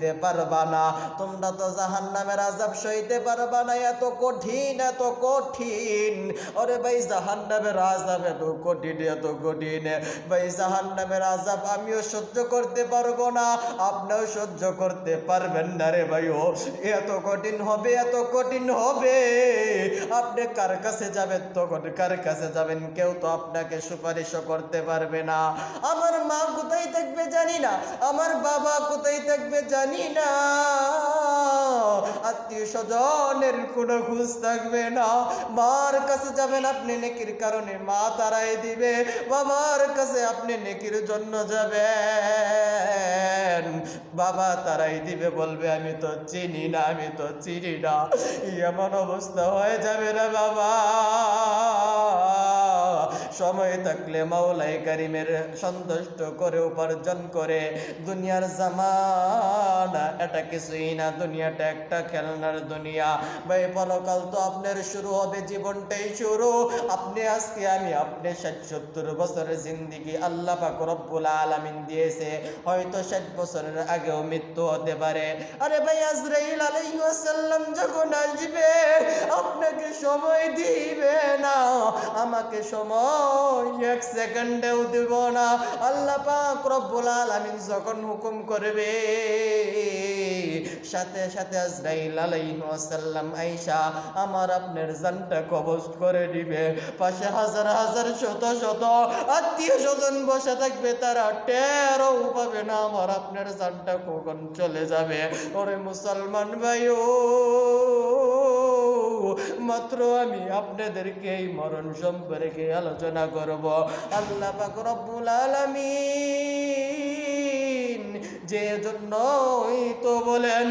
সইতে পারবা না, তোমরা তো জাহান্নামের আযাব সইতে পারবা না। এত কঠিন, এত কঠিন। ওরে ভাই জাহান্নামের আযাব এত কঠিন, এত কঠিন ভাই। জাহান্নামের আযাব আমিও সহ্য করতে পারবো না, আপনিও সহ্য করতে পারবেন না রে ভাই। ও এত কঠিন হবে, এত কঠিন হবে। আপনি কার কাছে যাবেন তখন? কার কাছে যাবেন? কেউ তো আপনাকে সুপারিশও করতে পারবে না। আমার মা কোথায় থাকবে জানি না, আমার বাবা কোথায় থাকবে জানি না, আত্মীয় স্বজনের কোনো খোঁজ থাকবে না। মার কাছে যাবেন আপনি নেকির কারণে, মা তারাই দিবে। বাবার কাছে আপনি নেকির জন্য যাবেন, বাবা তারাই দিবে, বলবে আমি তো চিনি না, আমি তো চিনি না। এমন অবস্থা হয়ে যাবে না বাবা। সময় থাকলে মাওলাই কারিমের সন্তুষ্ট করে উপার্জন করে, দুনিয়ার জামানা এটা কিছুই না, দুনিয়াটা একটা খেলনার দুনিয়া ভাই। পরকাল তো আপনার শুরু হবে, জীবনটাই শুরু। আপনি আজকে আমি আপনি 60-70 বছরের জিন্দেগি আল্লাহ পাক রব্বুল আলামিন দিয়েছে, হয়তো 60 বছরের আগেও মৃত্যু হতে পারে। আরে ভাই আজরাইল আলাইহিস সালাম যখন আসবে আপনাকে সময় দিবে না, আমাকে সময় 1 সেকেন্ডেও দিব না। আল্লাহ পাক রব্বুল আলামিন যখন হুকুম করবে, সাথে সাথে আজরাইল আলাইহিস সালাম আয়েশা আমার আপনার জানটা কবজ করে দিবে। পাশে হাজার হাজার শত শত আত্মীয় স্বজন বসে থাকবে, তারা টেরও পাবে না আমার আপনার জানটা কখন চলে যাবে। ওরে মুসলমান ভাইও, মাত্র আমি আপনাদেরকে এই মরণ সম্পর্কে আলোচনা করব। আল্লাহ পাক রব্বুল আলামিন যে জন্যই তো বলেন,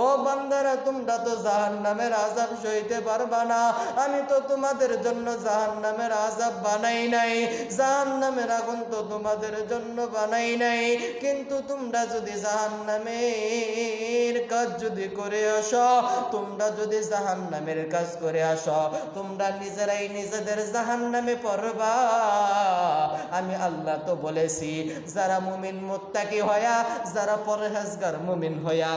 ও বান্দারা তোমরা তো জাহান্নামের আযাব সইতে পারবা না, আমি তো তোমাদের জন্য জাহান্নামের আযাব বানাই নাই, জাহান্নামের আগুন তো তোমাদের জন্য বানাই নাই। কিন্তু তোমরা যদি জাহান্নামের কাজ যদি করে আসো, তোমরা যদি জাহান্নামের কাজ করে আসো, তোমরা নিজেরাই নিজেদের জাহান্নামে পড়বা। আমি আল্লাহ তো বলেছি, যারা মুমিন মুত্তাকি হয়া, যারা পরহেজগার মুমিন হয়া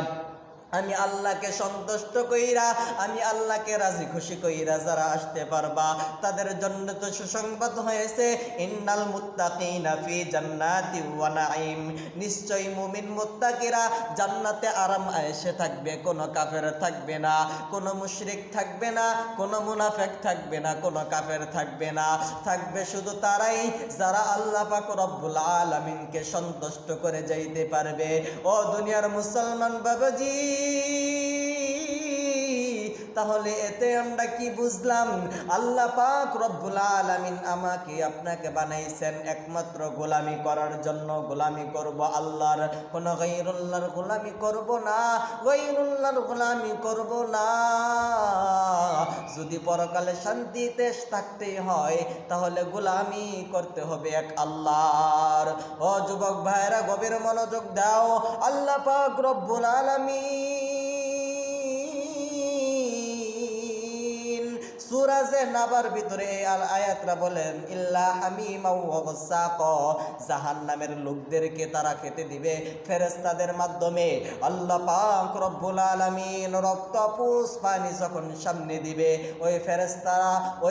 আমি আল্লাহকে সন্তুষ্ট কইরা, আমি আল্লাহকে রাজি খুশি কইরা যারা আসতে পারবা, তাদের জন্য তো সুসংবাদ হয়েছে, ইন্নাল মুত্তাকিনা ফি জান্নাতি ওয়া নাঈম। নিশ্চয়ই মুমিন মুত্তাকিরা জান্নাতে আরাম আয়েশে থাকবে, কোনো কাফের থাকবে না, কোনো মুশরিক থাকবে না, কোনো মুনাফিক থাকবে না, কোনো কাফের থাকবে না। থাকবে শুধু তারাই যারা আল্লাহ পাক রব্বুল আলামিনকে সন্তুষ্ট করে যাইতে পারবে। ও দুনিয়ার মুসলমান বাবাজি, তাহলে এতে আমরা কি বুঝলাম? আল্লাহ পাক রব্বুল আলামিন আমাকে আপনাকে বানাইছেন একমাত্র গোলামি করার জন্য। গোলামি করব আল্লাহর, কোন গায়রুল্লাহর গোলামি করব না, গায়রুল্লাহর গোলামি করব না। যদি পরকালে শান্তিতে থাকতে হয় তাহলে গোলামি করতে হবে এক আল্লাহর। ও যুবক ভাইরা গভীর মনোযোগ দাও। আল্লাহ পাক রব্বুল আলামিন সূরা নাবার ভিতরে এই আয়াতটা বলেন, ইল্লা হামিমা ওয়া গাসাকা, জাহান্নামের লোকদেরকে তারা খেতে দিবে ফেরেশতাদের মাধ্যমে। আল্লাহ পাক রব্বুল আলামিন রক্তপুষ পানি যখন সামনে দিবে, ওই ফেরেশতারা ওই